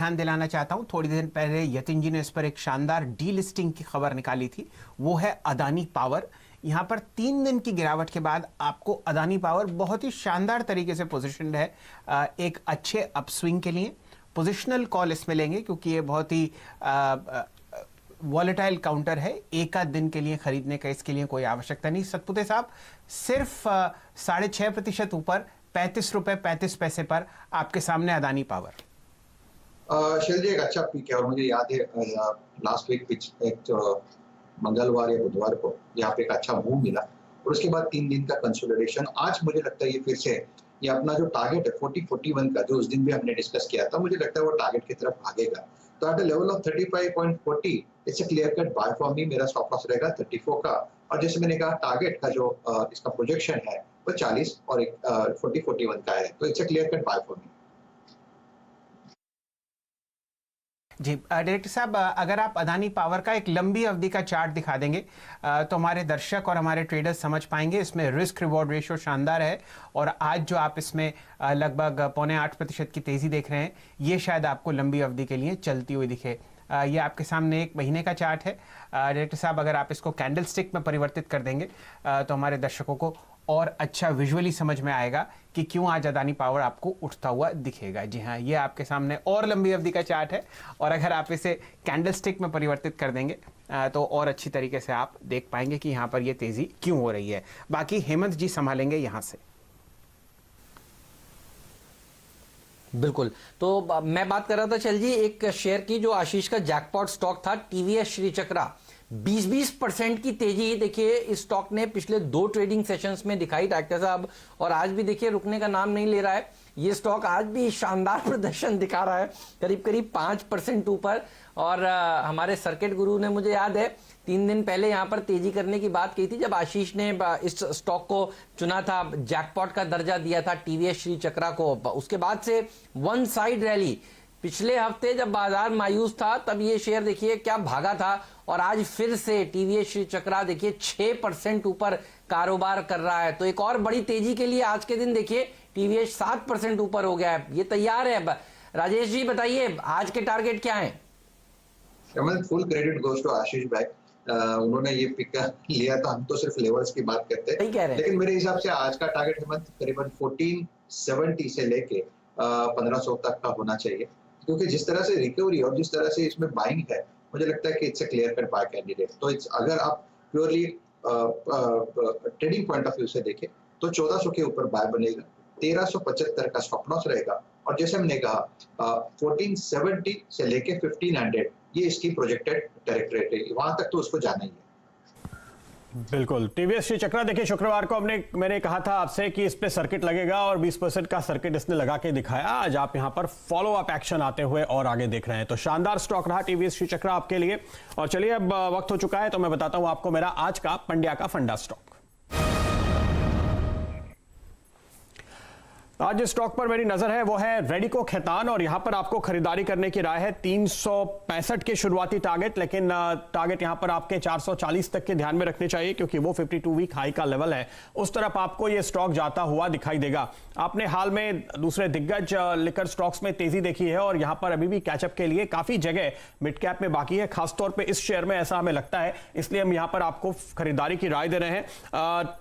ध्यान दिलाना चाहता हूं, थोड़ी देर पहले यतिन जी ने इस पर एक शानदार डीलिस्टिंग की खबर निकाली थी। वो है अदानी पावर। यहां पर 3 दिन की गिरावट के बाद आपको अदानी पावर बहुत ही शानदार तरीके से पोजिशनड है एक अच्छे अपस्विंग के लिए। पोजिशनल कॉल इसमें लेंगे क्योंकि ये बहुत ही वॉलेटाइल काउंटर है। एक आध दिन के लिए खरीदने का इसके लिए कोई आवश्यकता नहीं। सतपुते साहब, सिर्फ 6.5% ऊपर 35 रुपए 35 पैसे पर आपके सामने अदानी पावर। शैल जी, एक अच्छा पिक है और मुझे याद है लास्ट वीक एक मंगलवार या बुधवार को यहाँ पे एक अच्छा मूव मिला और उसके बाद 3 दिन का कंसोलिडेशन। आज मुझे लगता है ये फिर से ये अपना जो टारगेट है 40-41 का, जो उस दिन भी हमने डिस्कस किया था, मुझे लगता है वो टारगेट की तरफ भागेगा। तो at the level of 35.40 it's a clear cut buy for मी। मेरा स्टॉप लॉस रहेगा 34 का, और जैसे मैंने कहा टारगेट का जो इसका प्रोजेक्शन है वो 40 और 40-41 का है। तो it's a clear cut buy for me. जी डायरेक्टर साहब, अगर आप अदानी पावर का एक लंबी अवधि का चार्ट दिखा देंगे तो हमारे दर्शक और हमारे ट्रेडर्स समझ पाएंगे। इसमें रिस्क रिवॉर्ड रेशियो शानदार है और आज जो आप इसमें लगभग 0.8% की तेज़ी देख रहे हैं, ये शायद आपको लंबी अवधि के लिए चलती हुई दिखे। ये आपके सामने 1 महीने का चार्ट है। डायरेक्टर साहब, अगर आप इसको कैंडल स्टिक में परिवर्तित कर देंगे तो हमारे दर्शकों को और अच्छा विजुअली समझ में आएगा कि क्यों आज अदानी पावर आपको उठता हुआ दिखेगा। जी हाँ, ये आपके सामने और लंबी अवधि का चार्ट है और अगर आप इसे कैंडल स्टिक में परिवर्तित कर देंगे तो और अच्छी तरीके से आप देख पाएंगे कि यहाँ पर ये तेज़ी क्यों हो रही है। बाकी हेमंत जी संभालेंगे यहाँ से। बिल्कुल, तो मैं बात कर रहा था चल जी एक शेयर की जो आशीष का जैकपॉट स्टॉक था, टीवीएस श्री चक्रा। 20% की तेजी देखिए इस स्टॉक ने पिछले 2 ट्रेडिंग सेशंस में दिखाई डायरेक्टर साहब, और आज भी देखिए रुकने का नाम नहीं ले रहा है। ये स्टॉक आज भी शानदार प्रदर्शन दिखा रहा है, करीब करीब 5% ऊपर। और हमारे सर्किट गुरु ने, मुझे याद है 3 दिन पहले यहाँ पर तेजी करने की बात कही थी जब आशीष ने इस स्टॉक को चुना था, जैकपॉट का दर्जा दिया था टीवीएस श्री चक्रा को। उसके बाद से वन साइड रैली। पिछले हफ्ते जब बाजार मायूस था तब ये शेयर देखिए क्या भागा था, और आज फिर से टीवीएस श्री चक्रा देखिए 6% ऊपर कारोबार कर रहा है। तो एक और बड़ी तेजी के लिए आज के दिन देखिए टीवीएस 7% ऊपर हो गया है, ये तैयार है। राजेश जी बताइए आज के टारगेट क्या है? फुल क्रेडिट गोज टू आशीष भाई, उन्होंने ये पिक लिया था। हम तो सिर्फ लेवल्स की बात करते हैं, लेकिन मेरे हिसाब से आज का टारगेट हेमंत करीबन 1470 से लेके 1500 तक का होना चाहिए, क्योंकि जिस तरह से रिकवरी और जिस तरह से इसमें बाइंग है, मुझे लगता है कि it's a clear cut bye candidate. तो अगर आप purely trading point of view से देखें तो 1400 के ऊपर बाय बनेगा, 1375 का स्टॉप लॉस रहेगा, और जैसे हमने कहा 1470 से लेके 1500 ये इसकी प्रोजेक्टेड टेरिटरी है, वहां तक तो उसको जाना ही है। बिल्कुल। टीवीएस श्री चक्रा देखिए, शुक्रवार को मैंने कहा था आपसे कि इस पे सर्किट लगेगा और 20% का सर्किट इसने लगा के दिखाया। आज आप यहां पर फॉलो अप एक्शन आते हुए और आगे देख रहे हैं। तो शानदार स्टॉक रहा टीवीएस श्री चक्रा आपके लिए। और चलिए अब वक्त हो चुका है तो मैं बताता हूं आपको मेरा आज का पंड्या का फंडा स्टॉक। आज जिस स्टॉक पर मेरी नजर है वो है रेडिको खैतान, और यहां पर आपको खरीदारी करने की राय है। 365 के शुरुआती टारगेट, लेकिन टारगेट यहां पर आपके 440 तक के ध्यान में रखने चाहिए क्योंकि वो 52 वीक हाई का लेवल है। उस तरफ आपको ये स्टॉक जाता हुआ दिखाई देगा। आपने हाल में दूसरे दिग्गज लिकर स्टॉक्स में तेजी देखी है और यहां पर अभी भी कैचअप के लिए काफी जगह मिड कैप में बाकी है, खासतौर पर इस शेयर में ऐसा हमें लगता है, इसलिए हम यहां पर आपको खरीदारी की राय दे रहे हैं।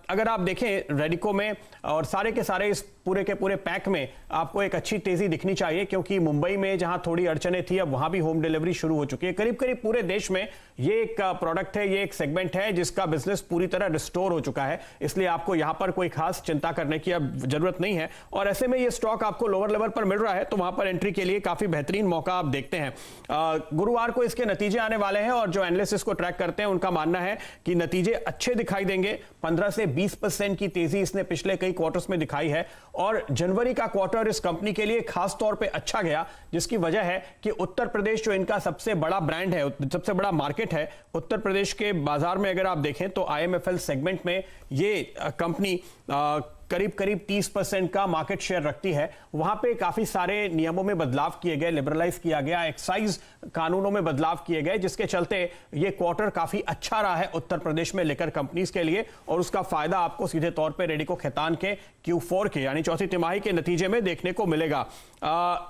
अगर आप देखें रेडिको में और सारे के सारे इस पूरे के पूरे पैक में आपको एक अच्छी तेजी दिखनी चाहिए, क्योंकि मुंबई में जहां थोड़ी अड़चने थी अब वहां भी होम डिलीवरी शुरू हो चुकी है। करीब करीब पूरे देश में ये एक प्रोडक्ट है, ये एक सेगमेंट है जिसका बिजनेस पूरी तरह रिस्टोर हो चुका है, इसलिए आपको यहां पर कोई खास चिंता करने की अब जरूरत नहीं है। और ऐसे में ये स्टॉक आपको लोअर लेवल पर मिल रहा है तो वहां पर एंट्री के लिए काफी बेहतरीन मौका आप देखते हैं। गुरुवार को इसके नतीजे आने वाले हैं और जो एनालिस्ट इसको ट्रैक करते हैं उनका मानना है कि नतीजे अच्छे दिखाई देंगे। 15 से 20% की तेजी इसने पिछले कई क्वार्टर्स में दिखाई है और जनवरी का क्वार्टर इस कंपनी के लिए खास तौर पे अच्छा गया, जिसकी वजह है कि उत्तर प्रदेश जो इनका सबसे बड़ा ब्रांड है, सबसे बड़ा मार्केट है, उत्तर प्रदेश के बाजार में अगर आप देखें तो आईएमएफएल सेगमेंट में ये कंपनी करीब करीब 30% का मार्केट शेयर रखती है, वहां पे काफी सारे नियमों में बदलाव किए गए, लिबरलाइज किया गया, एक्साइज कानूनों में बदलाव किए गए, जिसके चलते ये क्वार्टर काफी अच्छा रहा है उत्तर प्रदेश में लिकर कंपनीज के लिए, और उसका फायदा आपको सीधे तौर पे रेडिको खैतान के Q4 के यानी चौथी तिमाही के नतीजे में देखने को मिलेगा।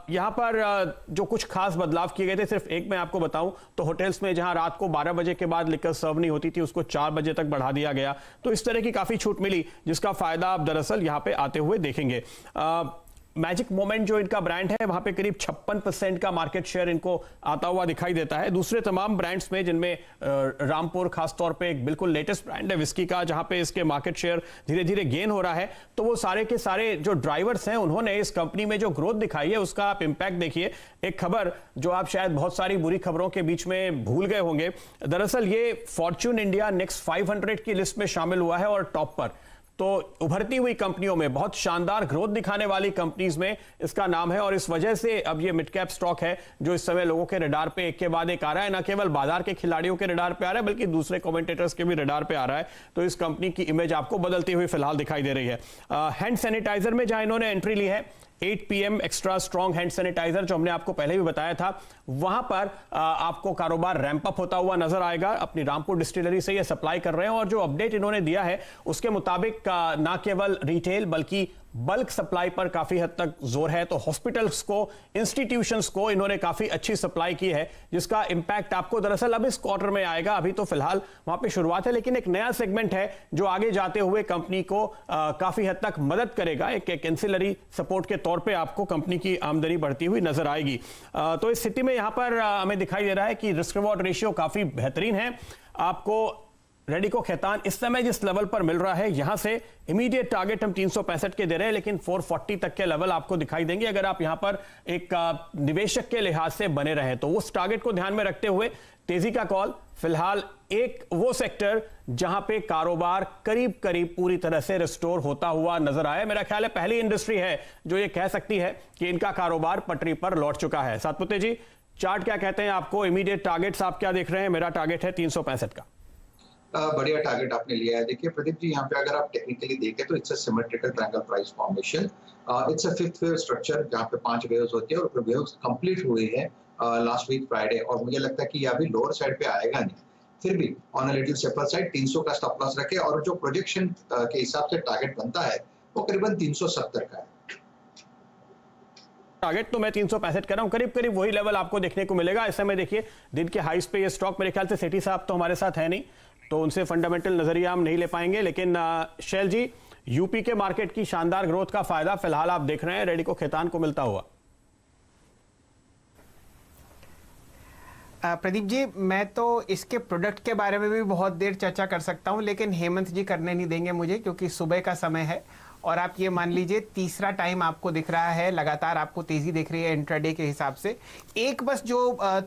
यहां पर जो कुछ खास बदलाव किए गए थे, सिर्फ एक मैं आपको बताऊं तो होटल्स में जहां रात को 12 बजे के बाद लिकर सर्व नहीं होती थी, उसको 4 बजे तक बढ़ा दिया गया। तो इस तरह की काफी छूट मिली, जिसका फायदा आप दरअसल यहां पे आते हुए देखेंगे। मैजिक मोमेंट जो इनका ब्रांड है, वहां पे करीब 56% का मार्केट शेयर इनको आता हुआ दिखाई देता है। दूसरे तमाम ब्रांड्स में, जिनमें रामपुर खासतौर पे एक बिल्कुल लेटेस्ट ब्रांड है विस्की का, जहां पे इसके मार्केट शेयर धीरे धीरे गेन हो रहा है, तो वो सारे के सारे जो ड्राइवर्स हैं, उन्होंने इस कंपनी में जो ग्रोथ दिखाई है उसका आप इंपैक्ट देखिए। एक खबर जो आप शायद बहुत सारी बुरी खबरों के बीच में भूल गए होंगे, दरअसल ये फॉर्च्यून इंडिया नेक्स्ट 500 की लिस्ट में शामिल हुआ है और टॉप पर। तो उभरती हुई कंपनियों में, बहुत शानदार ग्रोथ दिखाने वाली कंपनीज में इसका नाम है, और इस वजह से अब ये मिड कैप स्टॉक है जो इस समय लोगों के रडार पे एक के बाद एक आ रहा है। न केवल बाजार के खिलाड़ियों के रडार पे आ रहा है, बल्कि दूसरे कमेंटेटर्स के भी रडार पे आ रहा है। तो इस कंपनी की इमेज आपको बदलती हुई फिलहाल दिखाई दे रही है। हैंड सैनिटाइजर में जहां इन्होंने एंट्री ली है, 8 PM extra strong hand sanitizer, जो हमने आपको पहले भी बताया था, वहां पर आपको कारोबार रैंप अप होता हुआ नजर आएगा। अपनी रामपुर डिस्टिलरी से ये सप्लाई कर रहे हैं, और जो अपडेट इन्होंने दिया है उसके मुताबिक ना केवल रिटेल बल्कि बल्क सप्लाई पर काफी हद तक जोर है। तो हॉस्पिटल्स को, इंस्टीट्यूशंस को इन्होंने काफी अच्छी सप्लाई की है, जिसका इंपैक्ट आपको दरअसल अब इस क्वार्टर में आएगा। अभी तो फिलहाल वहां पे शुरुआत है, लेकिन एक नया सेगमेंट है जो आगे जाते हुए कंपनी को काफी हद तक मदद करेगा। एक एंसिलरी सपोर्ट के तौर पे आपको कंपनी की आमदनी बढ़ती हुई नजर आएगी। तो इस स्थिति में यहां पर हमें दिखाई दे रहा है कि रिस्क रिवॉर्ड रेशियो काफी बेहतरीन है। आपको रेडिको खैतान इस समय जिस लेवल पर मिल रहा है, यहां से इमीडिएट टारगेट हम 365 के दे रहे हैं, लेकिन 440 तक के लेवल आपको दिखाई देंगे अगर आप यहां पर एक निवेशक के लिहाज से बने रहे। तो उस टारगेट को ध्यान में रखते हुए तेजी का कॉल फिलहाल एक वो सेक्टर जहां पे कारोबार करीब करीब पूरी तरह से रिस्टोर होता हुआ नजर आया। मेरा ख्याल है पहली इंडस्ट्री है जो ये कह सकती है कि इनका कारोबार पटरी पर लौट चुका है। सातपुते जी, चार्ट क्या कहते हैं आपको? इमीडिएट टारगेट्स आप क्या देख रहे हैं? मेरा टारगेट है 365 का। बढ़िया टारगेट आपने लिया है। देखिए प्रदीप जी, यहाँ पे अगर आप टेक्निकली देखें तो it's a symmetrical triangle price formation. It's a fifth wave structure जहाँ पे 5 वेव्स होती है, और वेव्स कंप्लीट हुई है लास्ट वीक फ्राइडे, और मुझे लगता है कि ये अभी लोअर साइड पे आएगा नहीं। फिर भी on a little safer side 300 का स्टॉप लॉस रखे, और जो प्रोजेक्शन के हिसाब से टारगेट बनता है वो करीबन 370 का है। टारगेट तो मैं 365 कर रहा हूं, करीब करीब वही लेवल आपको देखने को मिलेगा। इस समय देखिए दिन के हाईस पे ये स्टॉक, मेरे ख्याल से सेठी साहब तो हमारे साथ है नहीं, तो उनसे फंडामेंटल नजरिया हम नहीं ले पाएंगे, लेकिन शैल जी, यूपी के मार्केट की शानदार ग्रोथ का फायदा फिलहाल आप देख रहे हैं रेडिको खैतान को मिलता हुआ। प्रदीप जी, मैं तो इसके प्रोडक्ट के बारे में भी बहुत देर चर्चा कर सकता हूं, लेकिन हेमंत जी करने नहीं देंगे मुझे, क्योंकि सुबह का समय है। और आप ये मान लीजिए तीसरा टाइम आपको दिख रहा है, लगातार आपको तेजी दिख रही है इंट्राडे के हिसाब से। एक बस जो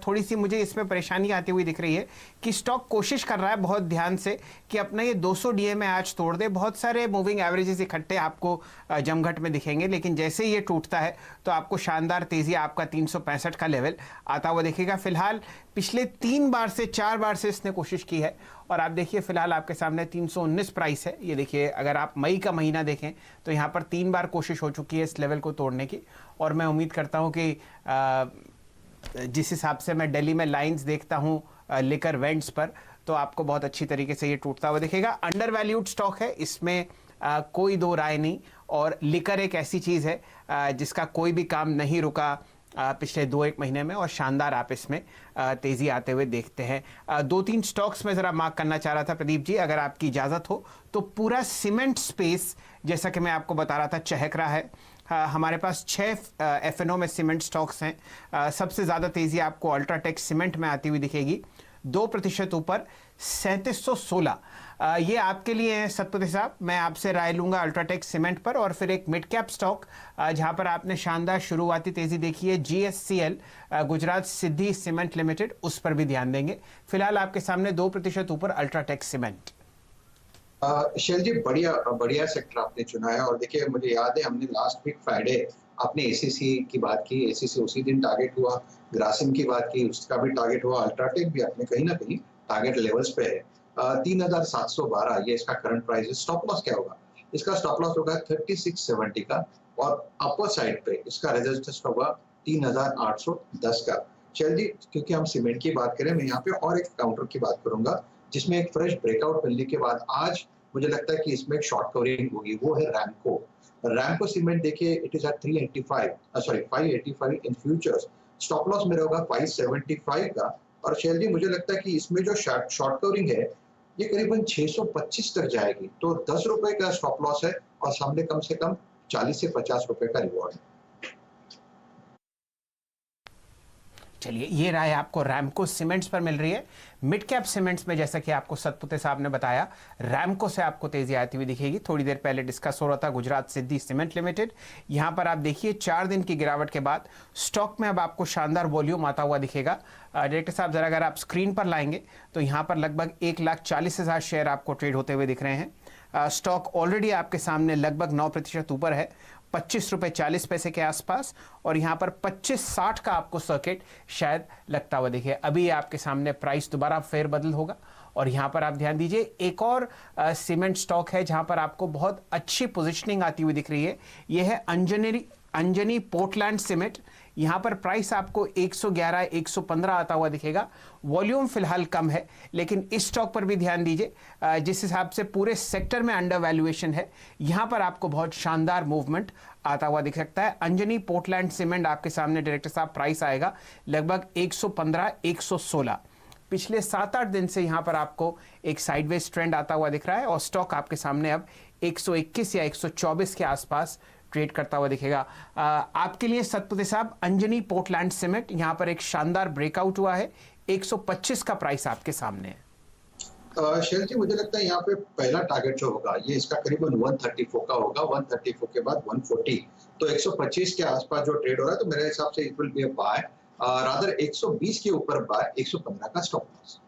थोड़ी सी मुझे इसमें परेशानी आती हुई दिख रही है कि स्टॉक कोशिश कर रहा है बहुत ध्यान से कि अपना ये 200 DMA आज तोड़ दे। बहुत सारे मूविंग एवरेजेस इकट्ठे आपको जमघट में दिखेंगे, लेकिन जैसे ही ये टूटता है तो आपको शानदार तेजी, आपका 365 का लेवल आता हुआ दिखेगा। फिलहाल पिछले 3 बार से 4 बार से इसने कोशिश की है, और आप देखिए फिलहाल आपके सामने 319 प्राइस है। ये देखिए, अगर आप मई का महीना देखें तो यहाँ पर 3 बार कोशिश हो चुकी है इस लेवल को तोड़ने की। और मैं उम्मीद करता हूँ कि जिस हिसाब से मैं दिल्ली में लाइंस देखता हूँ लिकर वेंट्स पर, तो आपको बहुत अच्छी तरीके से ये टूटता हुआ दिखेगा। अंडर वैल्यूड स्टॉक है, इसमें कोई दो राय नहीं। और लिकर एक ऐसी चीज़ है जिसका कोई भी काम नहीं रुका पिछले 2-1 महीने में, और शानदार आप इसमें तेज़ी आते हुए देखते हैं। 2-3 स्टॉक्स में ज़रा मार्क करना चाह रहा था प्रदीप जी, अगर आपकी इजाज़त हो तो। पूरा सीमेंट स्पेस, जैसा कि मैं आपको बता रहा था, चहक रहा है। हमारे पास 6 F&O में सीमेंट स्टॉक्स हैं। सबसे ज़्यादा तेज़ी आपको अल्ट्राटेक सीमेंट में आती हुई दिखेगी, 2% ऊपर, 3716। ये आपके लिए है सतपति साहब। मैं आपसे राय लूंगा अल्ट्राटेक सीमेंट पर, और फिर एक मिड कैप स्टॉक जहां पर आपने शानदार शुरुआती तेजी देखी है, GSCL गुजरात सिद्धि सीमेंट लिमिटेड, उस पर भी ध्यान देंगे। फिलहाल आपके सामने 2% ऊपर अल्ट्राटेक सीमेंट। शैल जी, बढ़िया सेक्टर आपने चुना है। और देखिए, मुझे याद है हमने लास्ट वीक फ्राइडे आपने ACC की बात की, ACC उसी दिन टारगेट हुआ, ग्रासिम की बात की, उसका भी टारगेट हुआ, अल्ट्राटेक भी अपने कहीं ना कहीं टारगेट लेवल्स पे है। 3712 ये इसका करंट प्राइस है। स्टॉप लॉस क्या होगा? इसका स्टॉप लॉस होगा 3670 का और अपर साइड पे इसका रेजिस्टेंस होगा 3810 का। चल जी, क्योंकि हम सीमेंट की बात करें, मैं यहाँ पे और एक काउंटर की बात करूंगा जिसमें एक फ्रेश ब्रेकआउट मिलने के बाद आज मुझे लगता है कि इसमें एक शॉर्ट कवरिंग होगी, वो है रैमको। रैमको सीमेंट देखिए, it is at 585 in futures. Stop loss मेरा होगा 575 का। और शैल जी, मुझे लगता है कि इसमें जो शॉर्ट कवरिंग है ये करीबन 625 तक जाएगी, तो 10 रुपए का स्टॉप लॉस है और सामने कम से कम 40 से 50 रुपए का रिवॉर्ड है। चलिए, ये राय आपको रैमको सीमेंट्स पर मिल रही है। मिड कैप सीमेंट्स में जैसा कि आपको सतपुते साहब ने बताया, रैमको से आपको तेजी आती हुई दिखेगी। थोड़ी देर पहले डिस्कस हो रहा था गुजरात सिद्धि सीमेंट लिमिटेड। यहां पर आप देखिए 4 दिन की गिरावट के बाद स्टॉक में अब आपको शानदार वॉल्यूम आता हुआ दिखेगा। डायरेक्टर साहब, जरा अगर आप स्क्रीन पर लाएंगे तो यहां पर लगभग 1,40,000 शेयर आपको ट्रेड होते हुए दिख रहे हैं। स्टॉक ऑलरेडी आपके सामने लगभग 9% ऊपर है, 25 रुपए 40 पैसे के आसपास, और यहां पर 25.60 का आपको सर्किट शायद लगता हुआ दिखे। अभी आपके सामने प्राइस दोबारा फेरबदल होगा। और यहां पर आप ध्यान दीजिए, एक और सीमेंट स्टॉक है जहां पर आपको बहुत अच्छी पोजीशनिंग आती हुई दिख रही है। यह है अंजनी पोर्टलैंड सीमेंट। यहां पर प्राइस आपको 111 115 आता हुआ दिखेगा। वॉल्यूम फिलहाल कम है, लेकिन इस स्टॉक पर भी ध्यान दीजिए, जिस हिसाब से पूरे सेक्टर में अंडर वैल्यूएशन है, यहां पर आपको बहुत शानदार मूवमेंट आता हुआ दिख सकता है। अंजनी पोर्टलैंड सीमेंट आपके सामने डायरेक्टर साहब प्राइस आएगा लगभग 115 116। पिछले 7-8 दिन से यहां पर आपको एक साइडवेज ट्रेंड आता हुआ दिख रहा है और स्टॉक आपके सामने अब 121 या 124 के आसपास ट्रेड करता हुआ दिखेगा। आपके लिए सतपुते साहब, अंजनी पोर्टलैंड सीमेंट यहां पर एक शानदार ब्रेकआउट हुआ है, 125 का प्राइस आपके सामने है। शैल जी, मुझे लगता है यहाँ पे पहला टारगेट जो होगा ये इसका करीबन 134 का होगा। 134 के बाद 140, तो 125 के आसपास जो ट्रेड हो रहा है, तो मेरे हिसाब से it will be a buy, rather 120 के ऊपर बाय, 115 का स्टॉप लॉस।